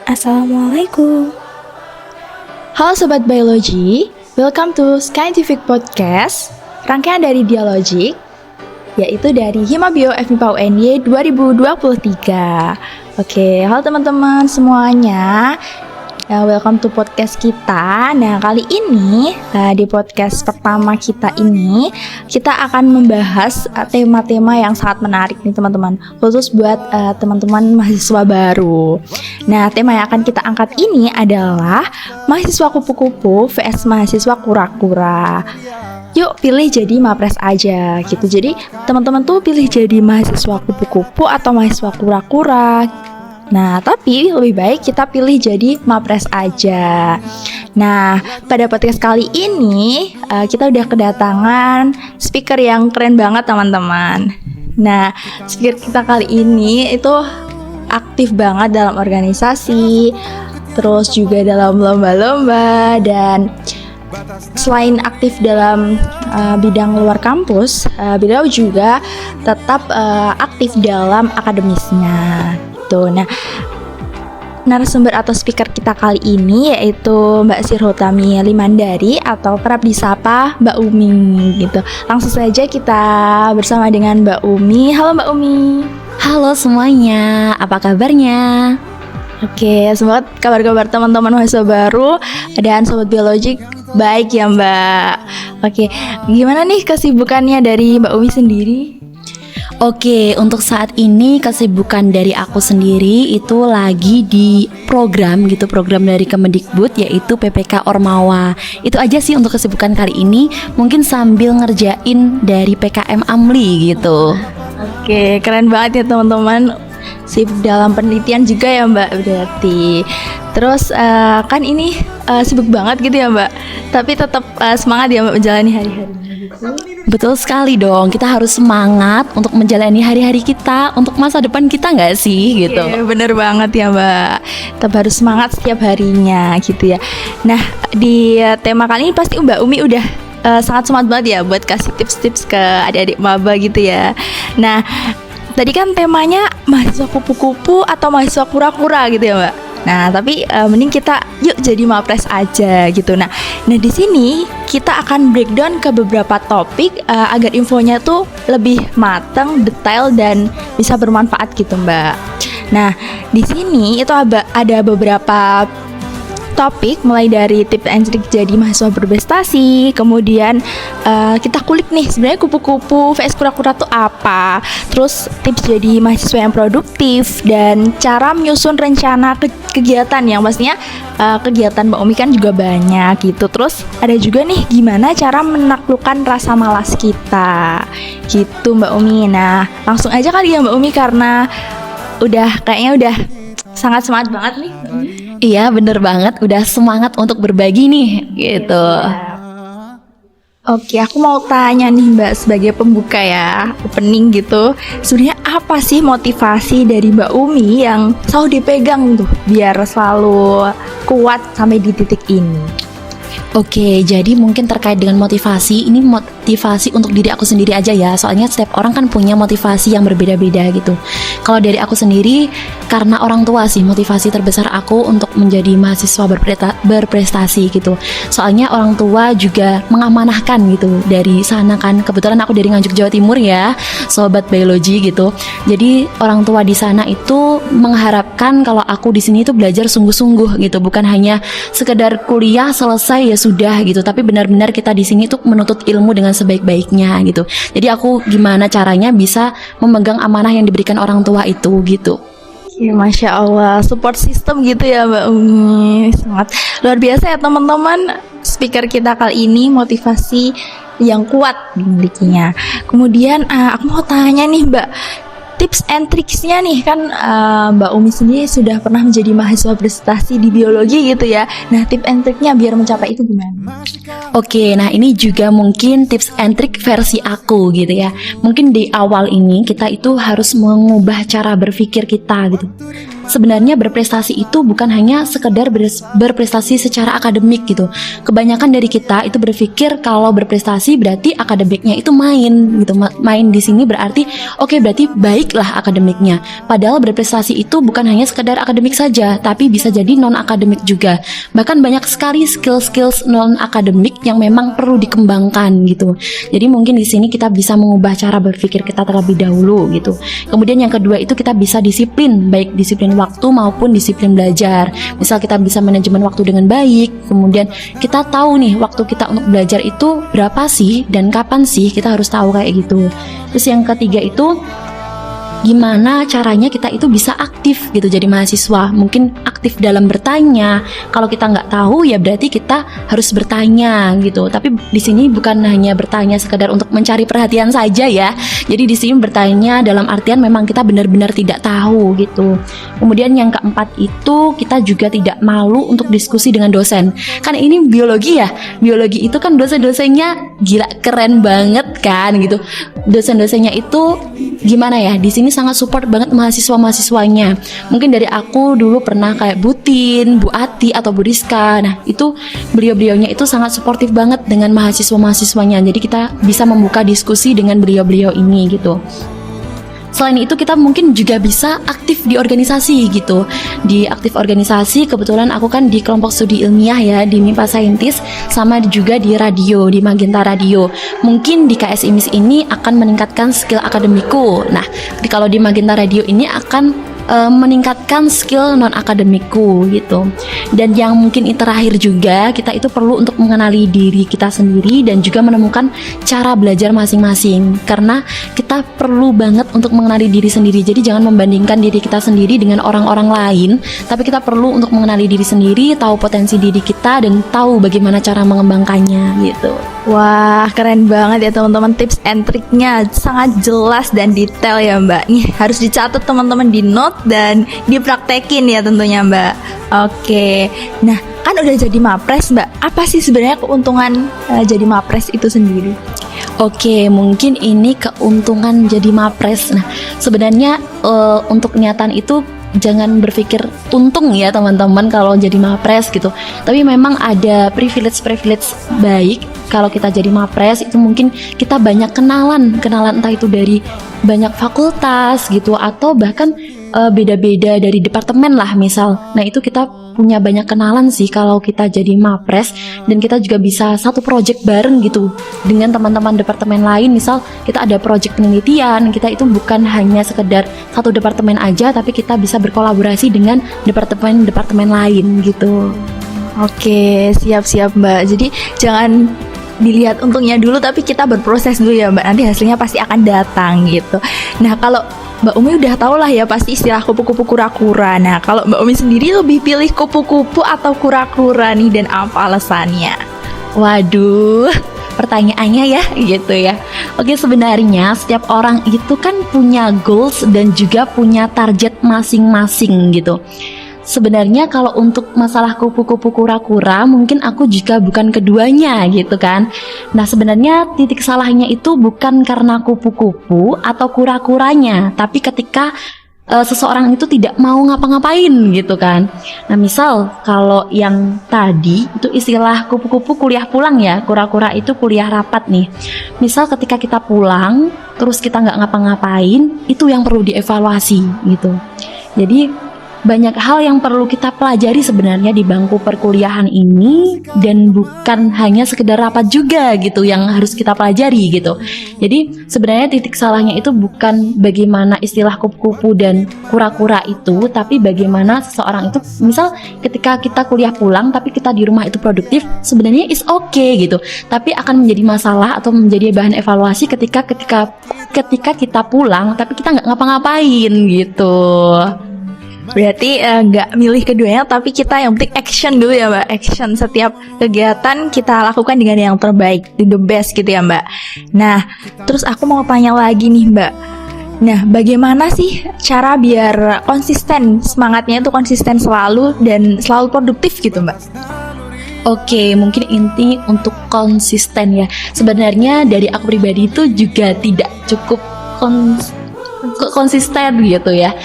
Assalamualaikum. Halo Sobat Biologi, welcome to Scientific Podcast, rangkaian dari Dialogik, yaitu dari Himabio FMIPA UNY 2023. Oke, halo teman-teman semuanya. Welcome to podcast kita. Nah, kali ini di podcast pertama kita ini kita akan membahas tema-tema yang sangat menarik nih teman-teman, khusus buat teman-teman mahasiswa baru. Nah, tema yang akan kita angkat ini adalah mahasiswa kupu-kupu vs mahasiswa kura-kura. Yuk pilih jadi mapres aja gitu. Jadi teman-teman tuh pilih jadi mahasiswa kupu-kupu atau mahasiswa kura-kura. Nah, tapi lebih baik kita pilih jadi mapres aja. Nah, pada podcast kali ini kita udah kedatangan speaker yang keren banget teman-teman. Nah, speaker kita kali ini itu aktif banget dalam organisasi, terus juga dalam lomba-lomba, dan selain aktif dalam bidang luar kampus, beliau juga tetap aktif dalam akademisnya. Nah, narasumber atau speaker kita kali ini yaitu Mbak Sirhotami Limandari atau kerap disapa Mbak Umi gitu. Langsung saja kita bersama dengan Mbak Umi. Halo Mbak Umi. Halo semuanya, apa kabarnya? Oke, semoga kabar-kabar teman-teman mahasiswa baru dan Sobat Biologik baik ya Mbak. Oke, gimana nih kesibukannya dari Mbak Umi sendiri? Oke, untuk saat ini kesibukan dari aku sendiri itu lagi di program dari Kemendikbud, yaitu PPK Ormawa. Itu aja sih untuk kesibukan kali ini, mungkin sambil ngerjain dari PKM Amli gitu. Oke, keren banget ya teman-teman. Sibuk dalam penelitian juga ya Mbak berarti. Terus kan ini sibuk banget gitu ya Mbak, tapi tetap semangat ya Mbak menjalani hari-harinya gitu. Betul sekali dong, kita harus semangat untuk menjalani hari-hari kita, untuk masa depan kita nggak sih gitu. Iya, bener banget ya Mbak, tetap harus semangat setiap harinya gitu ya. Nah, di tema kali ini pasti Mbak Umi udah sangat semangat banget ya buat kasih tips-tips ke adik-adik maba gitu ya. Nah, tadi kan temanya mahasiswa kupu-kupu atau mahasiswa kura-kura gitu ya Mbak. Nah, tapi mending kita yuk jadi mapres aja gitu. Nah di sini kita akan breakdown ke beberapa topik agar infonya tuh lebih matang, detail, dan bisa bermanfaat gitu Mbak. Nah, di sini itu ada beberapa topik, mulai dari tips and trik jadi mahasiswa berprestasi, kemudian kita kulik nih sebenarnya kupu-kupu vs kura-kura tuh apa, terus tips jadi mahasiswa yang produktif, dan cara menyusun rencana kegiatan yang pastinya kegiatan Mbak Umi kan juga banyak gitu. Terus ada juga nih gimana cara menaklukkan rasa malas kita gitu Mbak Umi. Nah, langsung aja kali ya Mbak Umi, karena kayaknya udah sangat semangat banget nih. Iya, bener banget, udah semangat untuk berbagi nih gitu. Oke, aku mau tanya nih Mbak sebagai pembuka ya, opening gitu. Sebenarnya apa sih motivasi dari Mbak Umi yang selalu dipegang tuh biar selalu kuat sampai di titik ini? Oke, jadi mungkin terkait dengan motivasi, ini motivasi untuk diri aku sendiri aja ya. Soalnya setiap orang kan punya motivasi yang berbeda-beda gitu. Kalau dari aku sendiri, karena orang tua sih motivasi terbesar aku untuk menjadi mahasiswa berprestasi gitu. Soalnya orang tua juga mengamanahkan gitu dari sana kan. Kebetulan aku dari Nganjuk Jawa Timur ya, Sobat Biologi gitu. Jadi orang tua di sana itu mengharapkan kalau aku di sini itu belajar sungguh-sungguh gitu, bukan hanya sekedar kuliah selesai ya sudah gitu, tapi benar-benar kita di sini tuh menuntut ilmu dengan sebaik-baiknya gitu. Jadi aku gimana caranya bisa memegang amanah yang diberikan orang tua itu gitu. Ya, Masya Allah, support system gitu ya Mbak Umi. Sangat luar biasa ya teman-teman. Speaker kita kali ini motivasi yang kuat dimilikinya. Kemudian aku mau tanya nih Mbak, tips and tricksnya nih kan Mbak Umi sendiri sudah pernah menjadi mahasiswa berprestasi di biologi gitu ya. Nah, tips and triknya biar mencapai itu gimana? Oke, nah ini juga mungkin tips and trick versi aku gitu ya. Mungkin di awal ini kita itu harus mengubah cara berpikir kita gitu. sebenarnya berprestasi itu bukan hanya sekedar berprestasi secara akademik gitu. Kebanyakan dari kita itu berpikir kalau berprestasi berarti akademiknya itu main gitu. Main di sini berarti oke, berarti baiklah akademiknya. Padahal berprestasi itu bukan hanya sekedar akademik saja, tapi bisa jadi non akademik juga. Bahkan banyak sekali skill-skills non akademik yang memang perlu dikembangkan gitu. Jadi mungkin di sini kita bisa mengubah cara berpikir kita terlebih dahulu gitu. Kemudian yang kedua itu kita bisa disiplin, baik disiplin waktu maupun disiplin belajar. Misal kita bisa manajemen waktu dengan baik, kemudian kita tahu nih waktu kita untuk belajar itu berapa sih dan kapan sih, kita harus tahu kayak gitu. Terus yang ketiga itu gimana caranya kita itu bisa aktif gitu jadi mahasiswa. Mungkin aktif dalam bertanya. Kalau kita nggak tahu ya berarti kita harus bertanya gitu. Tapi di sini bukan hanya bertanya sekedar untuk mencari perhatian saja ya. Jadi di sini bertanya dalam artian memang kita benar-benar tidak tahu gitu. Kemudian yang keempat itu kita juga tidak malu untuk diskusi dengan dosen. Kan ini biologi ya. Biologi itu kan dosen-dosennya gila keren banget kan gitu. Dosen-dosennya itu gimana ya? Di sini sangat support banget mahasiswa-mahasiswanya. Mungkin dari aku dulu pernah kayak Bu Tin, Bu Ati atau Bu Rizka. Nah, itu beliau-beliaunya itu sangat suportif banget dengan mahasiswa-mahasiswanya. Jadi kita bisa membuka diskusi dengan beliau-beliau ini gitu. Selain itu kita mungkin juga bisa aktif di organisasi gitu. Di aktif organisasi kebetulan aku kan di kelompok studi ilmiah ya, di MIPA Saintis, sama juga di radio, di Magenta Radio. Mungkin di KSIMIS ini akan meningkatkan skill akademiku. Nah, kalau di Magenta Radio ini akan meningkatkan skill non akademiku gitu. Dan yang mungkin terakhir juga, kita itu perlu untuk mengenali diri kita sendiri dan juga menemukan cara belajar masing-masing, karena kita perlu banget untuk mengenali diri sendiri. Jadi jangan membandingkan diri kita sendiri dengan orang-orang lain, tapi kita perlu untuk mengenali diri sendiri, tahu potensi diri kita dan tahu bagaimana cara mengembangkannya gitu. Wah, keren banget ya teman-teman, tips and triknya sangat jelas dan detail ya Mbak. Nih harus dicatat teman-teman di note dan dipraktekin ya tentunya Mbak. Oke, nah kan udah jadi Mapres Mbak, apa sih sebenarnya keuntungan jadi Mapres itu sendiri? Oke, mungkin ini keuntungan jadi Mapres. Nah, sebenarnya untuk niatan itu jangan berpikir untung ya teman-teman kalau jadi Mapres gitu. Tapi memang ada privilege baik kalau kita jadi Mapres. Itu mungkin kita banyak kenalan entah itu dari banyak fakultas gitu, atau bahkan beda-beda dari departemen lah misal. Nah itu kita punya banyak kenalan sih kalau kita jadi Mapres. Dan kita juga bisa satu project bareng gitu dengan teman-teman departemen lain. Misal kita ada project penelitian, kita itu bukan hanya sekedar satu departemen aja, tapi kita bisa berkolaborasi dengan departemen lain gitu. Oke, siap-siap Mbak. Jadi jangan dilihat untungnya dulu, tapi kita berproses dulu ya Mbak. Nanti hasilnya pasti akan datang gitu. Nah kalau Mbak Umi udah tau lah ya pasti istilah kupu-kupu kura-kura. Nah kalau Mbak Umi sendiri lebih pilih kupu-kupu atau kura-kura nih, dan apa alasannya? Waduh, pertanyaannya ya gitu ya. Oke, sebenarnya setiap orang itu kan punya goals dan juga punya target masing-masing gitu. Sebenarnya kalau untuk masalah kupu-kupu kura-kura, mungkin aku juga bukan keduanya gitu kan. Nah sebenarnya titik salahnya itu bukan karena kupu-kupu atau kura-kuranya, tapi ketika seseorang itu tidak mau ngapa-ngapain gitu kan. Nah misal kalau yang tadi itu istilah kupu-kupu kuliah pulang ya, kura-kura itu kuliah rapat nih. Misal ketika kita pulang terus kita nggak ngapa-ngapain, itu yang perlu dievaluasi gitu. Jadi banyak hal yang perlu kita pelajari sebenarnya di bangku perkuliahan ini, dan bukan hanya sekedar rapat juga gitu yang harus kita pelajari gitu. Jadi sebenarnya titik salahnya itu bukan bagaimana istilah kupu-kupu dan kura-kura itu, tapi bagaimana seseorang itu misal ketika kita kuliah pulang tapi kita di rumah itu produktif, sebenarnya is okay gitu. Tapi akan menjadi masalah atau menjadi bahan evaluasi ketika kita pulang tapi kita nggak ngapa-ngapain gitu. Berarti nggak milih keduanya, tapi kita yang penting action dulu ya Mbak. Action, setiap kegiatan kita lakukan dengan yang terbaik, the best gitu ya Mbak. Nah terus aku mau tanya lagi nih Mbak. Nah bagaimana sih cara biar konsisten, semangatnya itu konsisten selalu dan selalu produktif gitu Mbak? Oke, mungkin inti untuk konsisten ya. Sebenarnya dari aku pribadi itu juga tidak cukup konsisten gitu ya.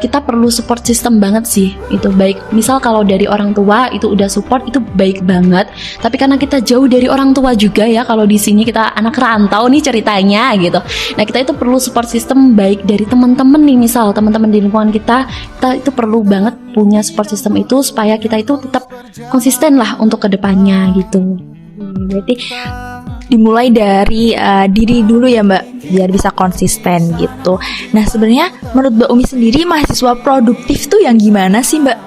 kita perlu support system banget sih. Itu baik, misal kalau dari orang tua itu udah support, itu baik banget. Tapi karena kita jauh dari orang tua juga ya, kalau di sini kita anak rantau nih ceritanya gitu. Nah, kita itu perlu support system baik dari teman-teman nih, misal teman-teman di lingkungan kita itu perlu banget punya support system itu supaya kita itu tetap konsisten lah untuk kedepannya gitu. Berarti dimulai dari diri dulu ya Mbak, biar bisa konsisten gitu. Nah sebenarnya menurut Mbak Umi sendiri mahasiswa produktif tuh yang gimana sih Mbak?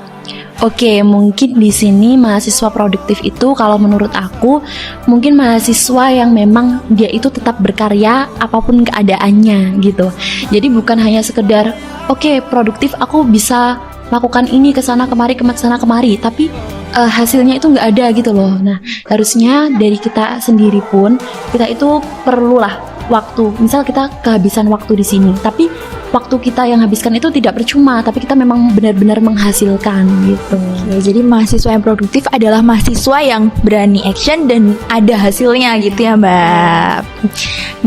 Oke, mungkin di sini mahasiswa produktif itu kalau menurut aku mungkin mahasiswa yang memang dia itu tetap berkarya apapun keadaannya gitu. Jadi bukan hanya sekedar oke, produktif aku bisa lakukan ini kesana kemari tapi hasilnya itu nggak ada gitu loh. Nah, harusnya dari kita sendiri pun kita itu perlulah waktu. Misal kita kehabisan waktu di sini, tapi waktu kita yang habiskan itu tidak percuma, tapi kita memang benar-benar menghasilkan gitu. Ya, jadi mahasiswa yang produktif adalah mahasiswa yang berani action dan ada hasilnya gitu ya Mbak.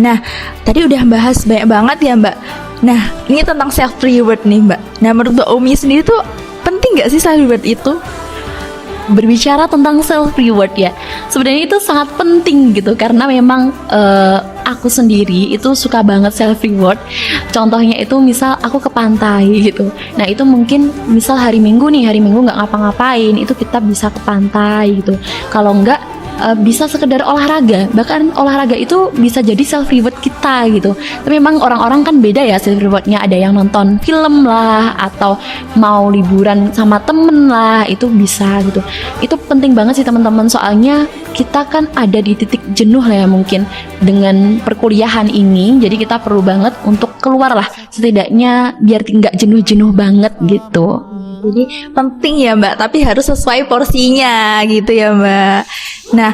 Nah, tadi udah bahas banyak banget ya Mbak. Nah, ini tentang self reward nih Mbak. Nah, menurut Mbak Umi sendiri tuh penting nggak sih self reward itu? Berbicara tentang self reward ya, sebenarnya itu sangat penting gitu, karena memang aku sendiri itu suka banget self reward. Contohnya itu misal aku ke pantai gitu. Nah itu mungkin misal hari Minggu nggak ngapa-ngapain, itu kita bisa ke pantai gitu. Kalau enggak bisa sekedar olahraga, bahkan olahraga itu bisa jadi self reward kita gitu. Tapi memang orang-orang kan beda ya self rewardnya, ada yang nonton film lah atau mau liburan sama temen lah, itu bisa gitu. Itu penting banget sih teman-teman, soalnya kita kan ada di titik jenuh lah ya mungkin dengan perkuliahan ini, jadi kita perlu banget untuk keluar lah setidaknya biar nggak jenuh-jenuh banget gitu. Jadi penting ya Mbak, tapi harus sesuai porsinya gitu ya Mbak. Nah,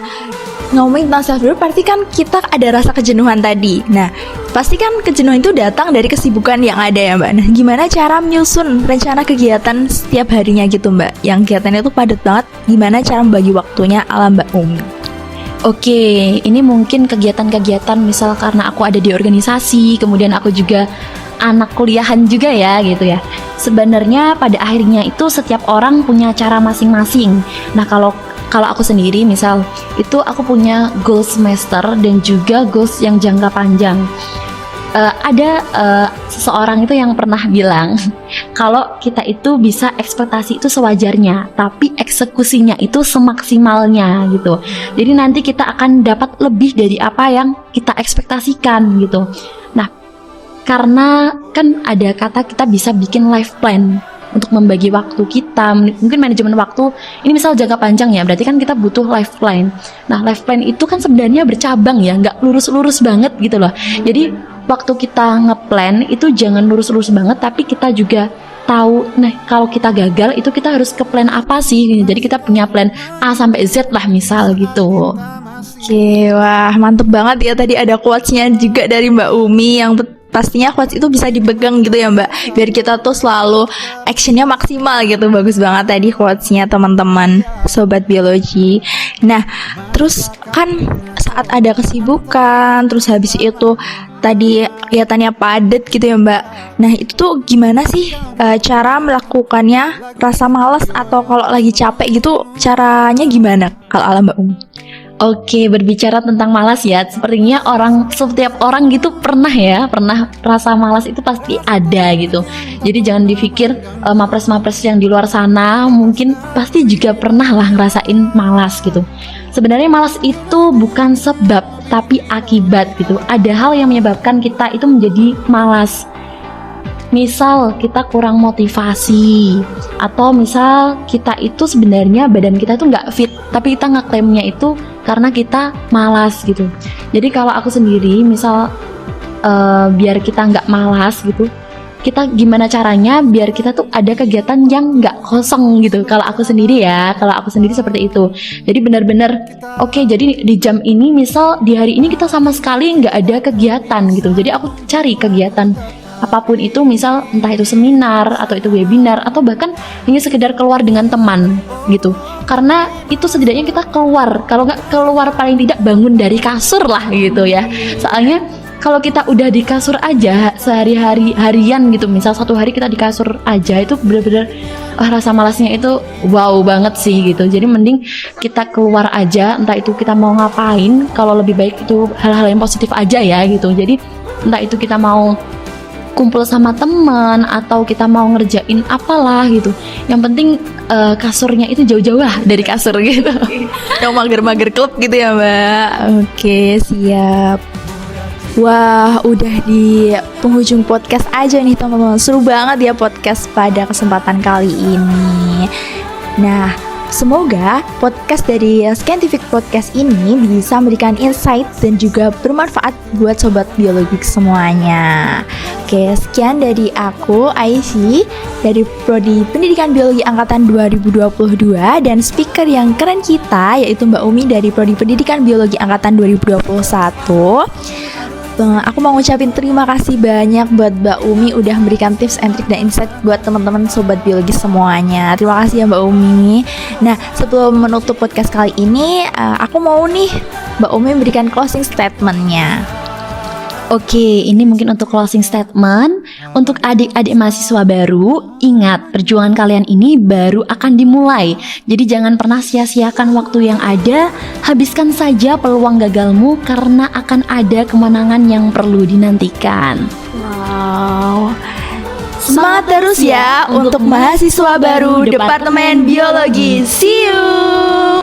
ngomongin tentang self reward, pasti kan kita ada rasa kejenuhan tadi. Nah, pasti kan kejenuhan itu datang dari kesibukan yang ada ya Mbak. Nah, gimana cara menyusun rencana kegiatan setiap harinya gitu Mbak? Yang kegiatannya itu padat banget, gimana cara membagi waktunya ala Mbak Umi? Oke, ini mungkin kegiatan-kegiatan misal karena aku ada di organisasi, kemudian aku juga anak kuliahan juga ya gitu ya. Sebenarnya pada akhirnya itu setiap orang punya cara masing-masing. Nah, kalau aku sendiri misal itu aku punya goal semester dan juga goals yang jangka panjang. Ada seseorang itu yang pernah bilang kalau kita itu bisa ekspektasi itu sewajarnya, tapi eksekusinya itu semaksimalnya gitu. Jadi nanti kita akan dapat lebih dari apa yang kita ekspektasikan gitu. Nah, karena kan ada kata kita bisa bikin life plan untuk membagi waktu kita, mungkin manajemen waktu. Ini misal jangka panjang ya, berarti kan kita butuh life plan. Nah, life plan itu kan sebenarnya bercabang ya, nggak lurus-lurus banget gitu loh. Jadi waktu kita ngeplan itu jangan lurus-lurus banget, tapi kita juga tahu, nah kalau kita gagal itu kita harus ke plan apa sih. Jadi kita punya plan A sampai Z lah misal gitu. Oke, wah mantep banget ya, tadi ada quotes-nya juga dari Mbak Umi yang pastinya quotes itu bisa dipegang gitu ya Mbak, biar kita tuh selalu actionnya maksimal gitu. Bagus banget tadi quotes-nya teman-teman Sobat Biologi. Nah, terus kan saat ada kesibukan, terus habis itu tadi kelihatannya padat gitu ya Mbak. Nah itu tuh gimana sih cara melakukannya, rasa malas atau kalau lagi capek gitu caranya gimana kalau ala Mbak Umi? Oke, berbicara tentang malas ya, sepertinya setiap orang gitu pernah rasa malas itu pasti ada gitu. Jadi jangan dipikir mapres-mapres yang di luar sana mungkin pasti juga pernah lah ngerasain malas gitu. Sebenarnya malas itu bukan sebab tapi akibat gitu. Ada hal yang menyebabkan kita itu menjadi malas. Misal kita kurang motivasi, atau misal kita itu sebenarnya badan kita itu nggak fit, tapi kita ngeklaimnya itu karena kita malas gitu. Jadi kalau aku sendiri misal biar kita nggak malas gitu, kita gimana caranya biar kita tuh ada kegiatan yang nggak kosong gitu. Kalau aku sendiri seperti itu. Jadi benar-benar oke, jadi di jam ini misal di hari ini kita sama sekali nggak ada kegiatan gitu. Jadi aku cari kegiatan apapun itu, misal entah itu seminar atau itu webinar atau bahkan hanya sekedar keluar dengan teman gitu. Karena itu setidaknya kita keluar, kalau nggak keluar paling tidak bangun dari kasur lah gitu ya. Soalnya kalau kita udah di kasur aja sehari-hari harian gitu, misal satu hari kita di kasur aja, itu bener-bener rasa malasnya itu wow banget sih gitu. Jadi mending kita keluar aja, entah itu kita mau ngapain, kalau lebih baik itu hal-hal yang positif aja ya gitu. Jadi entah itu kita mau kumpul sama teman atau kita mau ngerjain apalah gitu, yang penting kasurnya itu jauh-jauh lah dari kasur gitu. Yang mager-mager klub gitu ya Mbak. Oke, siap. Wah, udah di penghujung podcast aja nih teman-teman. Seru banget ya podcast pada kesempatan kali ini. Nah, semoga podcast dari Scientific Podcast ini bisa memberikan insight dan juga bermanfaat buat sobat biologi semuanya. Oke, sekian dari aku, Aisyah, dari Prodi Pendidikan Biologi Angkatan 2022, dan speaker yang keren kita yaitu Mbak Umi dari Prodi Pendidikan Biologi Angkatan 2021. Aku mau ngucapin terima kasih banyak buat Mbak Umi udah memberikan tips and trick dan insight buat teman-teman sobat biologi semuanya. Terima kasih ya Mbak Umi. Nah, sebelum menutup podcast kali ini, aku mau nih Mbak Umi memberikan closing statementnya. Oke, ini mungkin untuk closing statement. Untuk adik-adik mahasiswa baru, ingat, perjuangan kalian ini baru akan dimulai. Jadi jangan pernah sia-siakan waktu yang ada. Habiskan saja peluang gagalmu, karena akan ada kemenangan yang perlu dinantikan. Wow. Semangat terus ya untuk mahasiswa baru Departemen Biologi. See you.